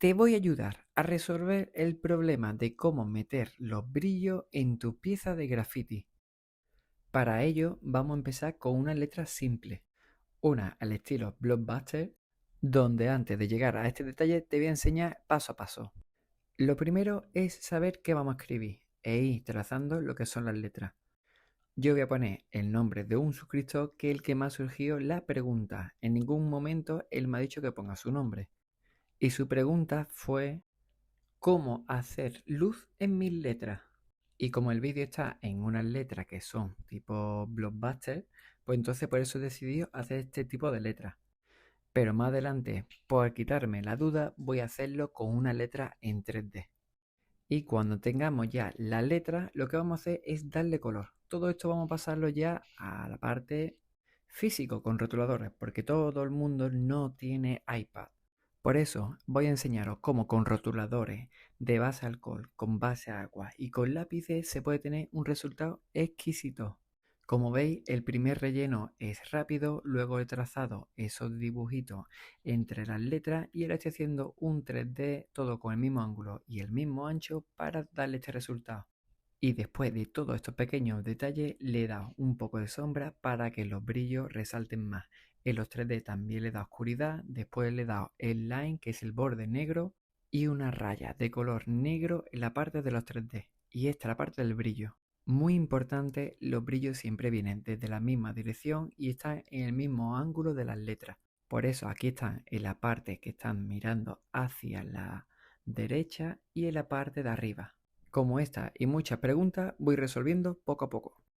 Te voy a ayudar a resolver el problema de cómo meter los brillos en tu pieza de graffiti. Para ello vamos a empezar con una letra simple, una al estilo Blockbuster, donde antes de llegar a este detalle te voy a enseñar paso a paso. Lo primero es saber qué vamos a escribir e ir trazando lo que son las letras. Yo voy a poner el nombre de un suscriptor que es el que me ha surgido la pregunta. En ningún momento él me ha dicho que ponga su nombre. Y su pregunta fue: ¿cómo hacer luz en mis letras? Y como el vídeo está en unas letras que son tipo Blockbuster, pues entonces por eso he decidido hacer este tipo de letras. Pero más adelante, por quitarme la duda, voy a hacerlo con una letra en 3D. Y cuando tengamos ya la letra, lo que vamos a hacer es darle color. Todo esto vamos a pasarlo ya a la parte físico con rotuladores, porque todo el mundo no tiene iPad. Por eso voy a enseñaros cómo con rotuladores de base alcohol, con base agua y con lápices se puede tener un resultado exquisito. Como veis, el primer relleno es rápido, luego he trazado esos dibujitos entre las letras y ahora estoy haciendo un 3D todo con el mismo ángulo y el mismo ancho para darle este resultado. Y después de todos estos pequeños detalles le he dado un poco de sombra para que los brillos resalten más. En los 3D también le he dado oscuridad, después le he dado el line, que es el borde negro, y una raya de color negro en la parte de los 3D. Y esta es la parte del brillo. Muy importante, los brillos siempre vienen desde la misma dirección y están en el mismo ángulo de las letras. Por eso aquí están en la parte que están mirando hacia la derecha y en la parte de arriba. Como esta y muchas preguntas voy resolviendo poco a poco.